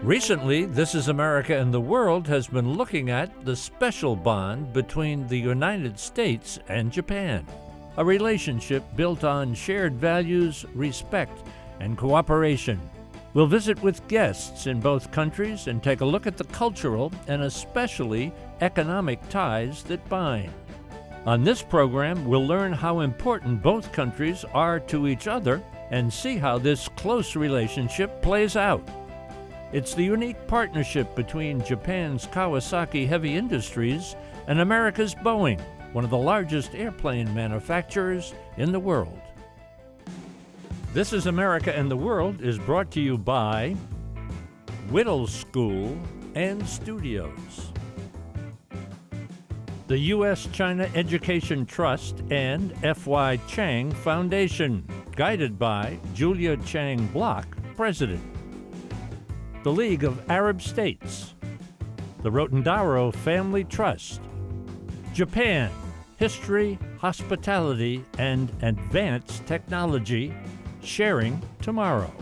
Recently, This Is America and the World has been looking at the special bond between the United States and Japan, a relationship built on shared values, respect, and cooperation. We'll visit with guests in both countries and take a look at the cultural and especially economic ties that bind. On this program, we'll learn how important both countries are to each other and see how this close relationship plays out. It's the unique partnership between Japan's Kawasaki Heavy Industries and America's Boeing, one of the largest airplane manufacturers in the world. This is America and the World is brought to you by Whittle School and Studios, the U.S.-China Education Trust and F.Y. Chang Foundation, guided by Julia Chang Block, President, the League of Arab States, the Rotendaro Family Trust, Japan, History, Hospitality, and Advanced Technology, Sharing Tomorrow,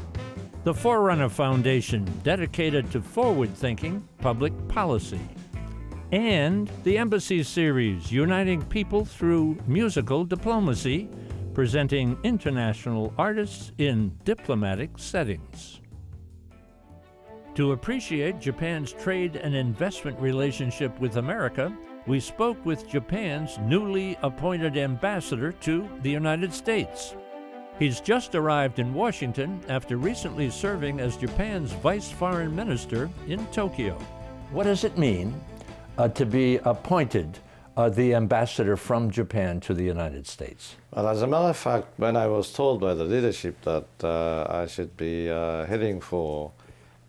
the Forerunner Foundation, dedicated to forward-thinking public policy, and the Embassy Series, uniting people through musical diplomacy, presenting international artists in diplomatic settings. To appreciate Japan's trade and investment relationship with America, we spoke with Japan's newly appointed ambassador to the United States. He's just arrived in Washington after recently serving as Japan's vice foreign minister in Tokyo. What does it mean to be appointed the ambassador from Japan to the United States? Well, as a matter of fact, when I was told by the leadership that I should be heading for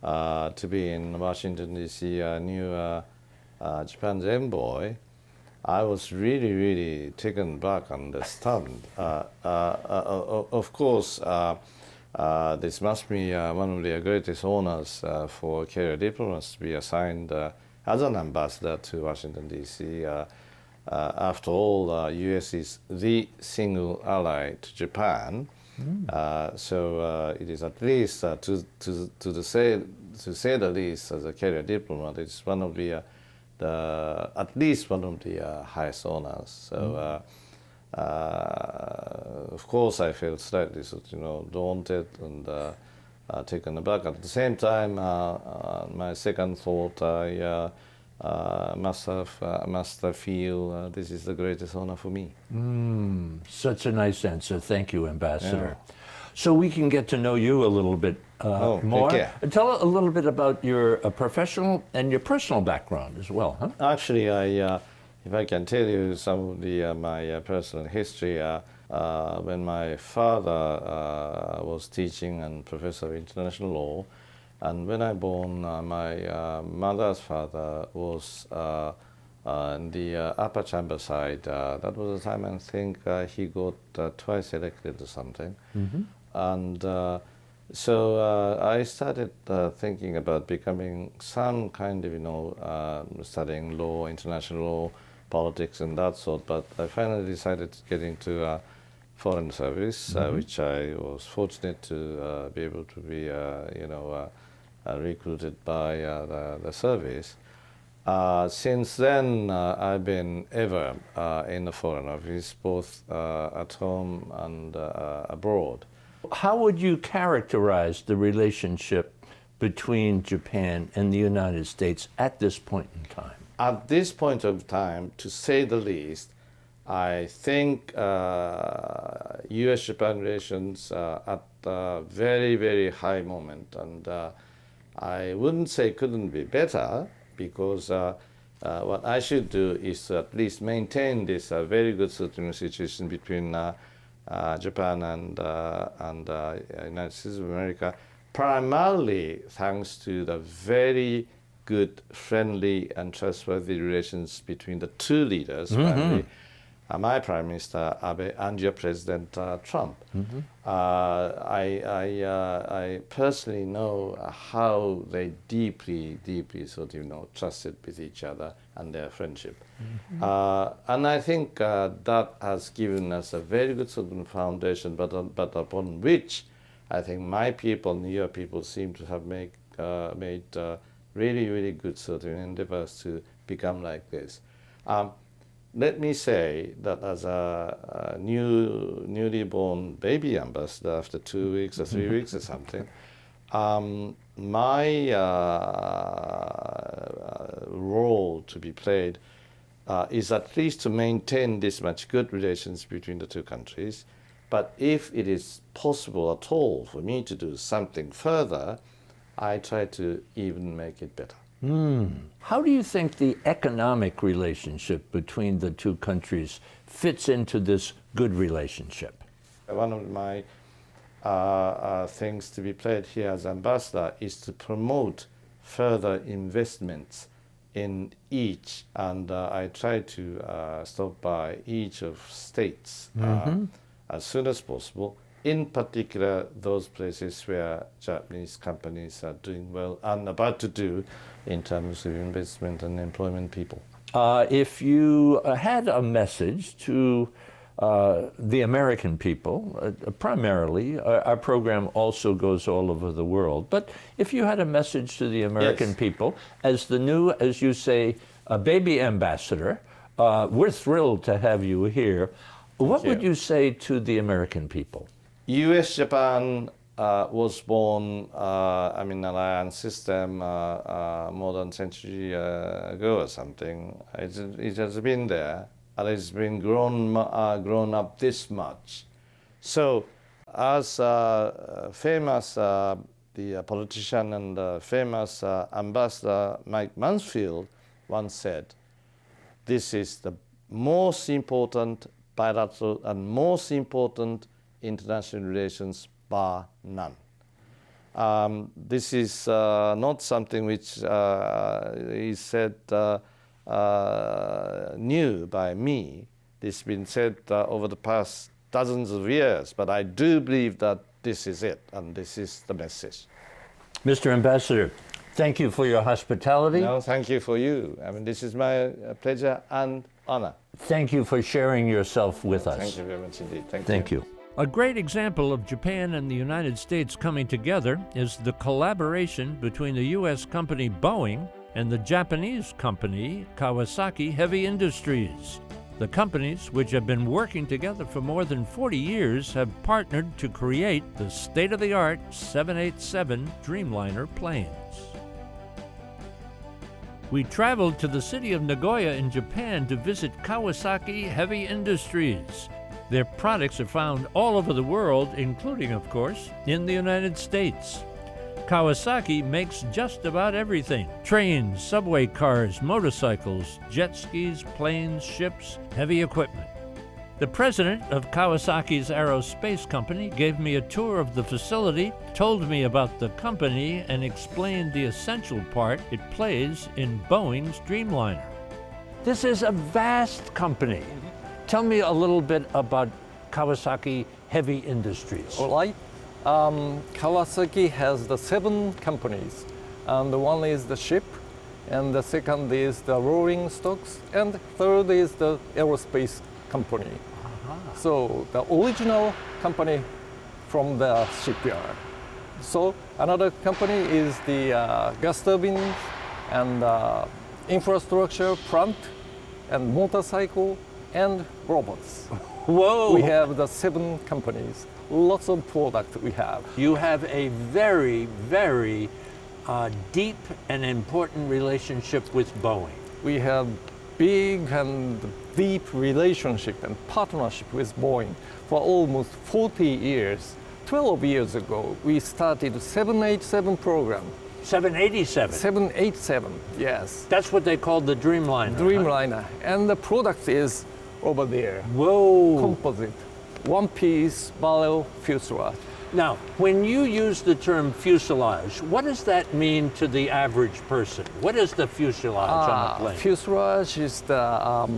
to be in Washington, D.C., new Japan's envoy, I was really taken back and stunned. Of course, this must be one of the greatest honors for career diplomats to be assigned as an ambassador to Washington, D.C. After all, U.S. is the single ally to Japan. So it is at least, to say the least, as a career diplomat, it's one of the at least one of the highest honors. So of course I felt slightly daunted and taken aback. At the same time, my second thought, I must feel this is the greatest honor for me. Such a nice answer. Thank you, Ambassador. Yeah. So we can get to know you a little bit more. Okay. Tell a little bit about your professional and your personal background as well, huh? Actually, if I can tell you some of my personal history, when my father was teaching and professor of international law, and when I born, my mother's father was in the upper chamber side. That was the time I think he got twice elected or something. And so I started thinking about becoming some kind of, studying law, international law, politics and that sort, but I finally decided to get into foreign service, which I was fortunate to be able to be, recruited by the service. Since then, I've been ever in the Foreign Office, both at home and abroad. How would you characterize the relationship between Japan and the United States at this point in time? At this point of time, to say the least, I think U.S.-Japan relations are at a very high moment, and I wouldn't say couldn't be better, because what I should do is to at least maintain this very good situation between Japan and United States of America, primarily thanks to the very good, friendly, and trustworthy relations between the two leaders, primarily, my Prime Minister Abe and your President Trump. I personally know how they deeply trusted with each other and their friendship. And I think that has given us a very good foundation, but upon which I think my people and your people seem to have made made really, really good certain endeavors to become like this. Let me say that as a newly born baby ambassador after 2 weeks or 3 weeks or something, my role to be played is at least to maintain this much good relations between the two countries. But if it is possible at all for me to do something further, I try to even make it better. How do you think the economic relationship between the two countries fits into this good relationship? One of my things to be played here as ambassador is to promote further investments in each, and I try to stop by each of states as soon as possible. In particular, those places where Japanese companies are doing well and about to do in terms of investment and employment people. If you had a message to the American people, primarily, our program also goes all over the world, but if you had a message to the American people, as the new, as you say, baby ambassador, we're thrilled to have you here. What would you say to the American people? US-Japan was born, an alliance system more than a century ago or something. It has been there, and it's been grown up this much. So, as famous the politician and famous ambassador Mike Mansfield once said, this is the most important bilateral and most important international relations bar none. This is not something which is said new by me. This has been said over the past dozens of years, but I do believe that this is it, and this is the message. Mr. Ambassador, thank you for your hospitality. No, thank you for you. This is my pleasure and honor. Thank you for sharing yourself with us. Thank you very much indeed. Thank you. A great example of Japan and the United States coming together is the collaboration between the U.S. company Boeing and the Japanese company Kawasaki Heavy Industries. The companies, which have been working together for more than 40 years, have partnered to create the state-of-the-art 787 Dreamliner planes. We traveled to the city of Nagoya in Japan to visit Kawasaki Heavy Industries. Their products are found all over the world, including, of course, in the United States. Kawasaki makes just about everything: trains, subway cars, motorcycles, jet skis, planes, ships, heavy equipment. The president of Kawasaki's aerospace company gave me a tour of the facility, told me about the company, and explained the essential part it plays in Boeing's Dreamliner. This is a vast company. Tell me a little bit about Kawasaki Heavy Industries. All right. Kawasaki has the 7 companies, and one is the ship, and the second is the rolling stocks, and third is the aerospace company. So the original company from the shipyard. So another company is the gas turbines and infrastructure plant and motorcycle and robots. Whoa! We have the 7 companies. Lots of products we have. You have a very, very deep and important relationship with Boeing. We have big and deep relationship and partnership with Boeing for almost 40 years. 12 years ago, we started 787 program. 787? 787, yes. That's what they called the Dreamliner. Dreamliner. And the product is over there. Whoa! Composite. One-piece barrel fuselage. Now, when you use the term fuselage, what does that mean to the average person? What is the fuselage on a plane? Fuselage is the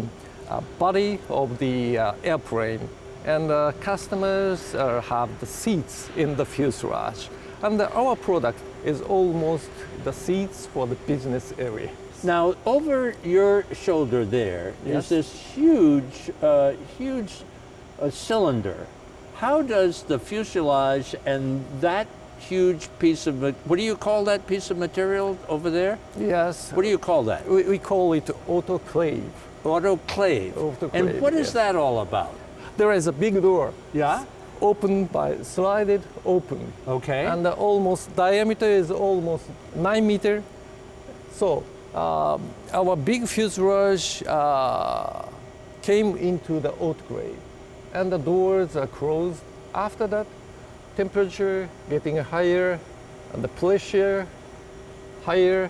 body of the airplane, and customers have the seats in the fuselage. And our product is almost the seats for the business area. Now, over your shoulder there is this huge, cylinder. How does the fuselage and that huge piece of, what do you call that piece of material over there? Yes. What do you call that? We call it autoclave. Autoclave. And what is yes. that all about? There is a big door. Yeah? Open by slided open. Okay. And the almost diameter is almost 9 meters. So our big fuselage came into the autoclave, and the doors are closed. After that, temperature getting higher, and the pressure higher.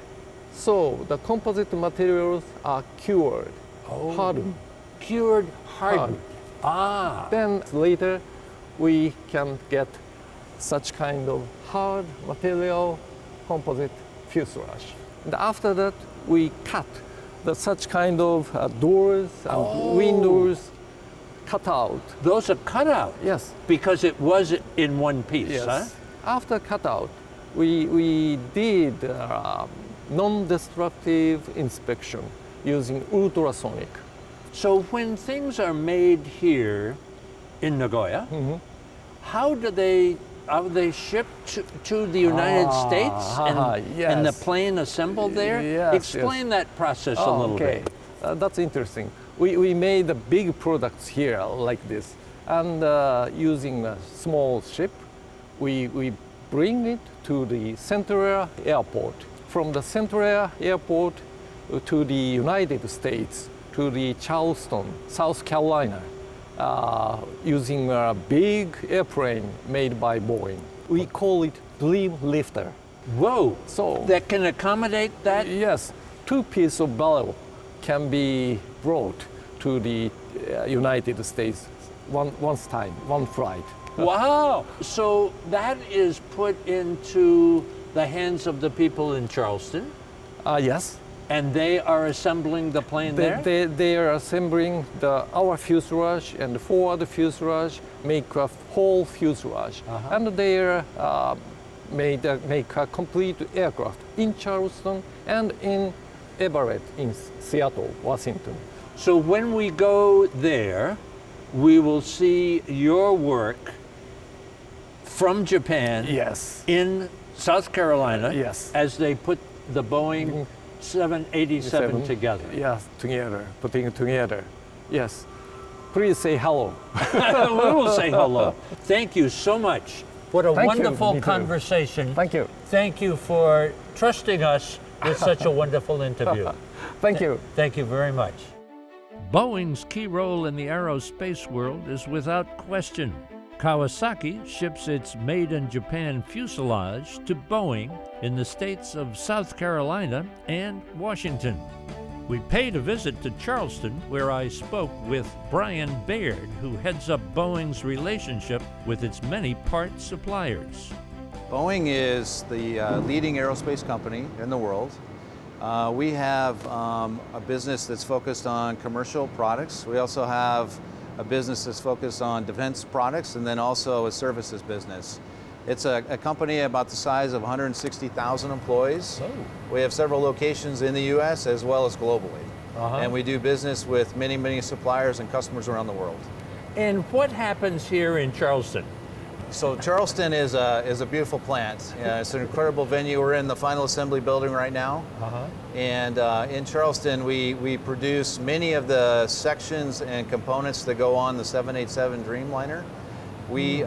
So the composite materials are cured, hardened. Cured, hardened. Ah. Then later, we can get such kind of hard material composite fuselage. And after that, we cut such kind of doors and windows cut out. Those are cut out? Yes. Because it was in one piece, Yes. huh? After cutout, we did non-destructive inspection using ultrasonic. So when things are made here in Nagoya, how do they, are they shipped to the United States and the yes. plane assembled there? Yes, Explain that process a little okay. bit. That's interesting. We made the big products here like this, and using a small ship, we bring it to the Central Airport. From the Central Airport to the United States, to the Charleston, South Carolina, using a big airplane made by Boeing. We call it Dreamliner. Whoa, So that can accommodate that? yes, 2 pieces of barrel can be brought to the United States one time, one flight. Wow, so that is put into the hands of the people in Charleston, Yes. and they are assembling the plane there? They are assembling our fuselage and the forward fuselage, make a whole fuselage, and they are make a complete aircraft in Charleston and in Everett in Seattle, Washington. So when we go there, we will see your work from Japan Yes. in South Carolina Yes. as they put the Boeing 787 together. Yes, together, putting it together. Yes. Please say hello. We will say hello. Thank you so much. What a Thank you. wonderful Me too. conversation. Thank you. Thank you for trusting us with such a wonderful interview. Thank you. Thank you very much. Boeing's key role in the aerospace world is without question. Kawasaki ships its made-in-Japan fuselage to Boeing in the states of South Carolina and Washington. We paid a visit to Charleston, where I spoke with Brian Baird, who heads up Boeing's relationship with its many part suppliers. Boeing is the leading aerospace company in the world. We have a business that's focused on commercial products. We also have a business that's focused on defense products, and then also a services business. It's a company about the size of 160,000 employees. Oh. We have several locations in the US as well as globally. And we do business with many, many suppliers and customers around the world. And what happens here in Charleston? So Charleston is a beautiful plant. It's an incredible venue. We're in the final assembly building right now. And in Charleston, we produce many of the sections and components that go on the 787 Dreamliner. We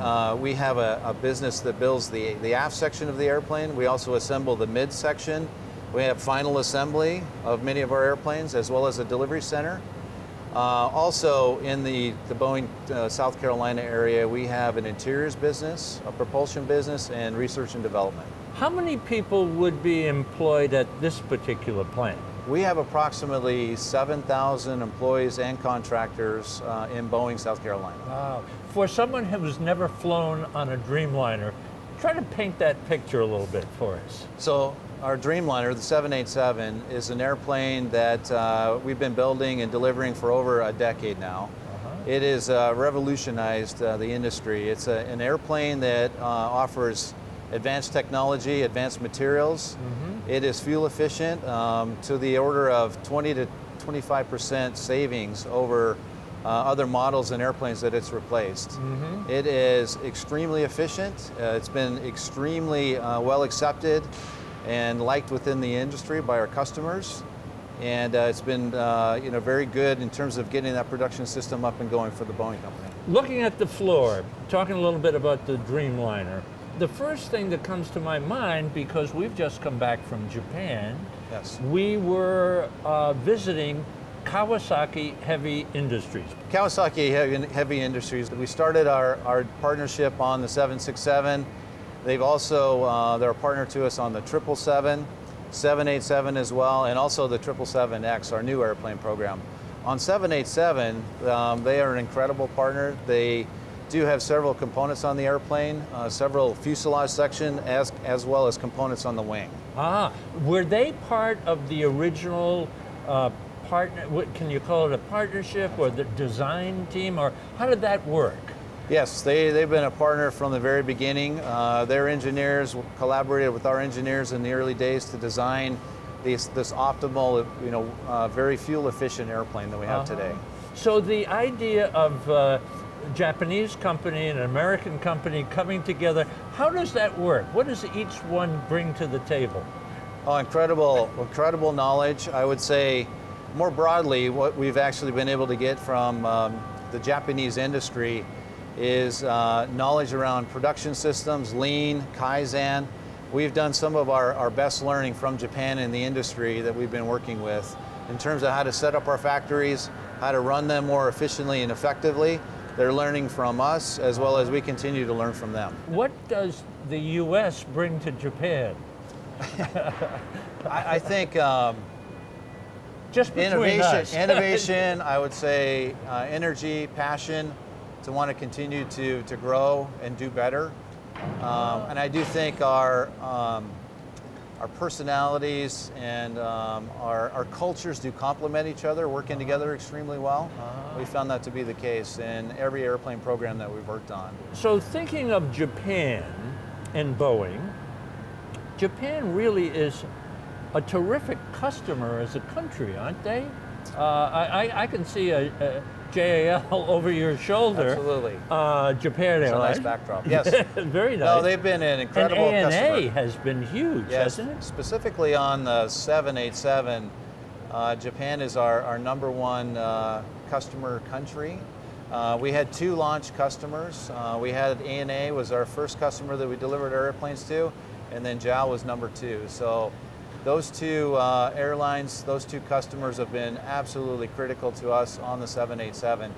have a business that builds the aft section of the airplane. We also assemble the mid section. We have final assembly of many of our airplanes, as well as a delivery center. Also in the Boeing South Carolina area, we have an interiors business, a propulsion business, and research and development. How many people would be employed at this particular plant? We have approximately 7,000 employees and contractors in Boeing, South Carolina. Wow. For someone who's never flown on a Dreamliner, try to paint that picture a little bit for us. So our Dreamliner, the 787, is an airplane that we've been building and delivering for over a decade now. It has revolutionized the industry. It's an airplane that offers advanced technology, advanced materials. It is fuel efficient to the order of 20 to 25% savings over other models and airplanes that it's replaced. It is extremely efficient. It's been extremely well accepted and liked within the industry by our customers. And it's been very good in terms of getting that production system up and going for the Boeing company. Looking at the floor, talking a little bit about the Dreamliner, the first thing that comes to my mind, because we've just come back from Japan, Yes. we were visiting Kawasaki Heavy Industries. Kawasaki Heavy Industries, we started our partnership on the 767. They've also, they're a partner to us on the 777, 787 as well, and also the 777X, our new airplane program. On 787, they are an incredible partner. They do have several components on the airplane, several fuselage section, as well as components on the wing. Ah, were they part of the original partner, can you call it a partnership, or the design team, or how did that work? Yes, they've been a partner from the very beginning. Their engineers collaborated with our engineers in the early days to design this optimal, very fuel efficient airplane that we have today. So the idea of a Japanese company and an American company coming together, how does that work? What does each one bring to the table? Oh, incredible knowledge. I would say more broadly, what we've actually been able to get from the Japanese industry is knowledge around production systems, lean, Kaizen. We've done some of our best learning from Japan in the industry that we've been working with in terms of how to set up our factories, how to run them more efficiently and effectively. They're learning from us as well as we continue to learn from them. What does the U.S. bring to Japan? I think just between us. Innovation, I would say energy, passion, to want to continue to grow and do better. And I do think our personalities and our cultures do complement each other, working together extremely well. We found that to be the case in every airplane program that we've worked on. So thinking of Japan and Boeing, Japan really is a terrific customer as a country, aren't they? I can see a JAL over your shoulder. Absolutely. Japan Airlines. It's a nice backdrop. Yes. Very nice. No, they've been an incredible and customer. ANA has been huge, Yes, hasn't it? specifically on the 787, Japan is our number one customer country. We had 2 launch customers. We had ANA was our first customer that we delivered our airplanes to, and then JAL was number 2. So those 2 airlines, those 2 customers have been absolutely critical to us on the 787.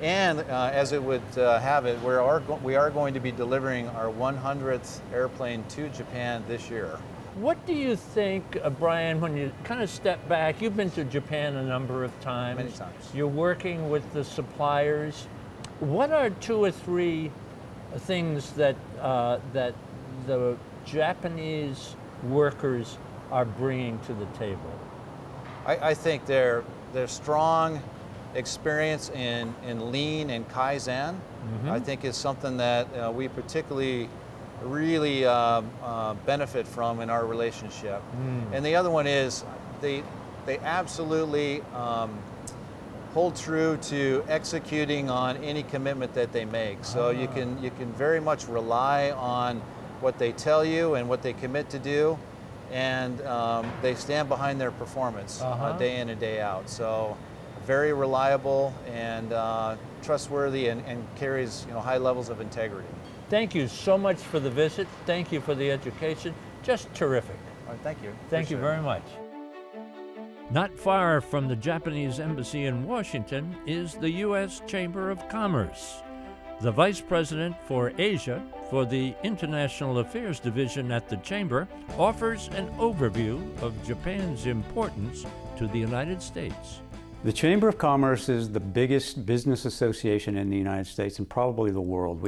And as it would have it, we are going to be delivering our 100th airplane to Japan this year. What do you think, Brian, when you kind of step back, you've been to Japan a number of times. Many times. You're working with the suppliers. What are 2 or 3 things that that the Japanese workers are bringing to the table? I think their strong experience in lean and Kaizen, I think is something that we particularly really benefit from in our relationship. And the other one is they absolutely hold true to executing on any commitment that they make. So you can very much rely on what they tell you and what they commit to do, and they stand behind their performance day in and day out. So very reliable and trustworthy, and carries high levels of integrity. Thank you so much for the visit. Thank you for the education. Just terrific. All right, thank you. Thank you very much. Not far from the Japanese Embassy in Washington is the U.S. Chamber of Commerce. The Vice President for Asia for the International Affairs Division at the Chamber offers an overview of Japan's importance to the United States. The Chamber of Commerce is the biggest business association in the United States and probably the world.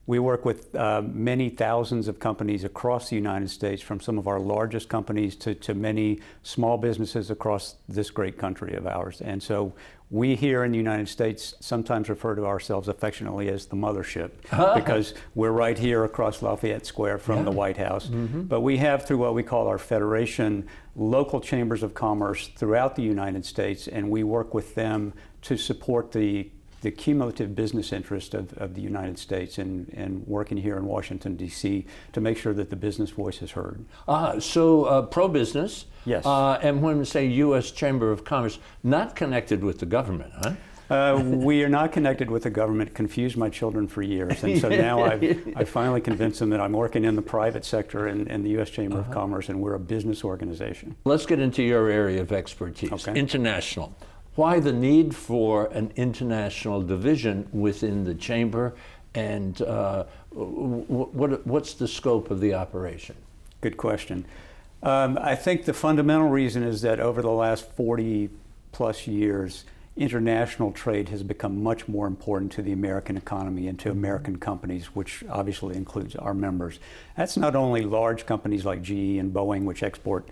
We work with many thousands of companies across the United States, from some of our largest companies to many small businesses across this great country of ours. And so we here in the United States sometimes refer to ourselves affectionately as the mothership, because we're right here across Lafayette Square from the White House. But we have, through what we call our federation, local chambers of commerce throughout the United States, and we work with them to support the cumulative business interest of the United States and working here in Washington, D.C. to make sure that the business voice is heard. So pro-business. Yes. And when we say U.S. Chamber of Commerce, not connected with the government, huh? We are not connected with the government. Confused my children for years, and so now I've finally convinced them that I'm working in the private sector in the U.S. Chamber of Commerce, and we're a business organization. Let's get into your area of expertise, Okay. International. Why the need for an international division within the chamber, and what's the scope of the operation? Good question. I think the fundamental reason is that over the last 40 plus years, international trade has become much more important to the American economy and to American companies, which obviously includes our members. That's not only large companies like GE and Boeing, which export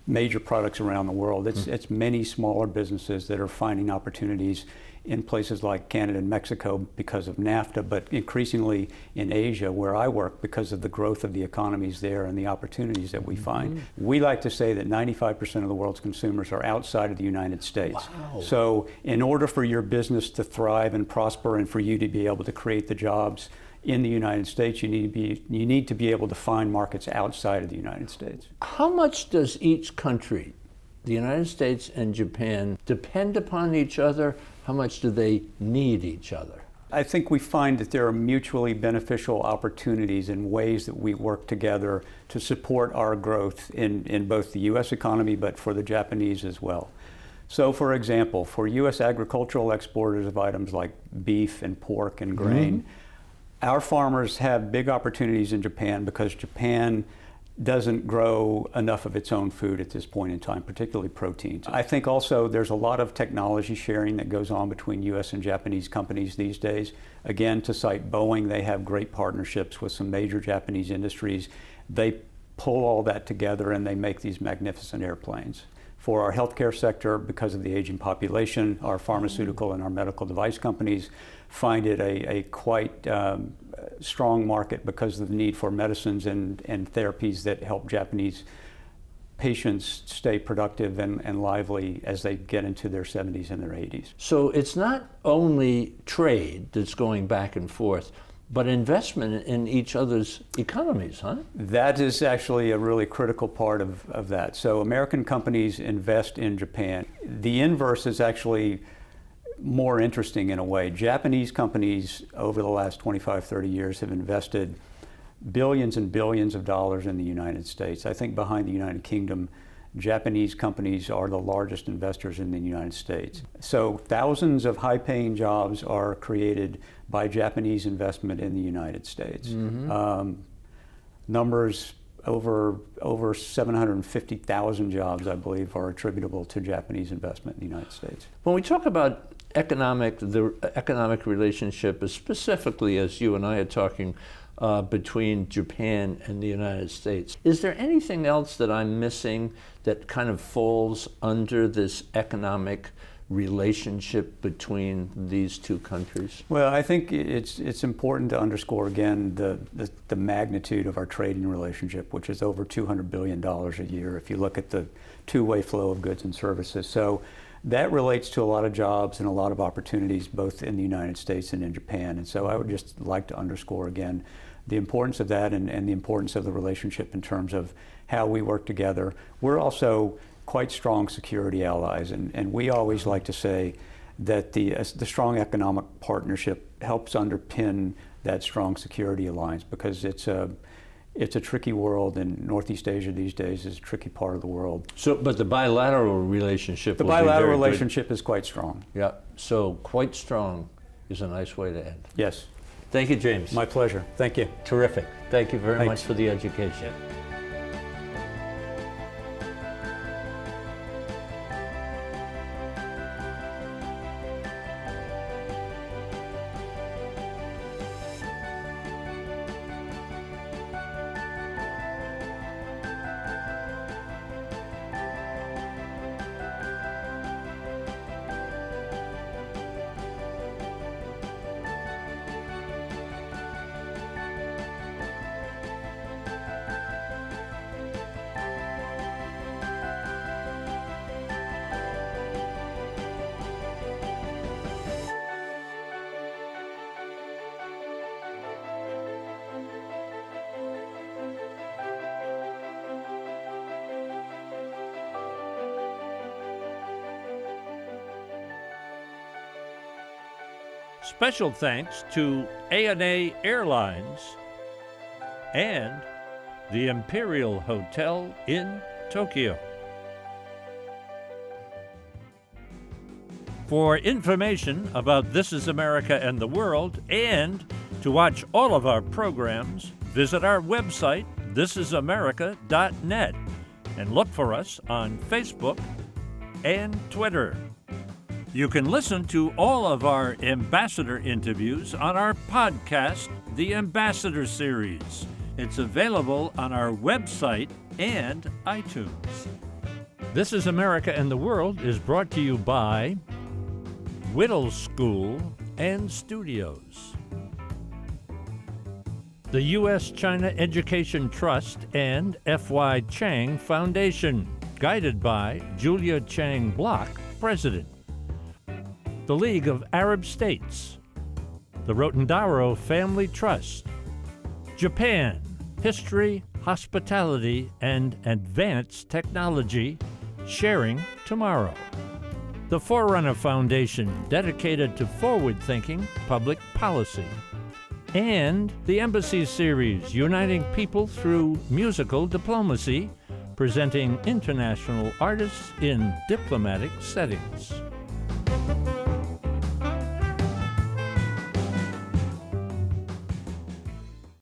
major products around the world. It's many smaller businesses that are finding opportunities in places like Canada and Mexico because of NAFTA, but increasingly in Asia, where I work, because of the growth of the economies there and the opportunities that we find. We like to say that 95% of the world's consumers are outside of the United States. Wow. So in order for your business to thrive and prosper and for you to be able to create the jobs in the United States, you need to be able to find markets outside of the United States. How much does each country, the United States and Japan, depend upon each other? How much do they need each other? I think we find that there are mutually beneficial opportunities and ways that we work together to support our growth in both the U.S. economy, but for the Japanese as well. So for example, for U.S. agricultural exporters of items like beef and pork and grain, our farmers have big opportunities in Japan because Japan doesn't grow enough of its own food at this point in time, particularly proteins. I think also there's a lot of technology sharing that goes on between U.S. and Japanese companies these days. Again, to cite Boeing, they have great partnerships with some major Japanese industries. They pull all that together and they make these magnificent airplanes. For our healthcare sector, because of the aging population, our pharmaceutical and our medical device companies find it a quite strong market because of the need for medicines and therapies that help Japanese patients stay productive and lively as they get into their 70s and their 80s. So it's not only trade that's going back and forth, but investment in each other's economies, huh? That is actually a really critical part of that. So American companies invest in Japan. The inverse is actually more interesting in a way. Japanese companies over the last 25, 30 years have invested billions and billions of dollars in the United States. I think behind the United Kingdom, Japanese companies are the largest investors in the United States. So thousands of high-paying jobs are created by Japanese investment in the United States. Numbers over 750,000 jobs, I believe, are attributable to Japanese investment in the United States. When we talk about the economic relationship, specifically as you and I are talking between Japan and the United States, is there anything else that I'm missing that kind of falls under this economic relationship between these two countries? Well, I think it's important to underscore again the magnitude of our trading relationship, which is over $200 billion a year if you look at the two-way flow of goods and services. So that relates to a lot of jobs and a lot of opportunities both in the United States and in Japan. And so I would just like to underscore again the importance of that and the importance of the relationship in terms of how we work together. We're also quite strong security allies, and we always like to say that the strong economic partnership helps underpin that strong security alliance because it's a tricky world, and Northeast Asia these days is a tricky part of the world. So, but the bilateral relationship The will be bilateral very relationship is quite strong. good. Yeah, so quite strong is a nice way to end. Yes. Thank you, James. My pleasure. Thank you. Terrific. Thank you very Thanks. much for the education. Special thanks to ANA Airlines and the Imperial Hotel in Tokyo. For information about This Is America and the World, and to watch all of our programs, visit our website, ThisIsAmerica.net, and look for us on Facebook and Twitter. You can listen to all of our ambassador interviews on our podcast, The Ambassador Series. It's available on our website and iTunes. This Is America and the World is brought to you by Whittle School and Studios, the U.S.-China Education Trust and F.Y. Chang Foundation, guided by Julia Chang Block, President, the League of Arab States, the Rotendaro Family Trust, Japan, History, Hospitality, and Advanced Technology, Sharing Tomorrow, the Forerunner Foundation, dedicated to forward-thinking public policy, and the Embassy Series, uniting people through musical diplomacy, presenting international artists in diplomatic settings.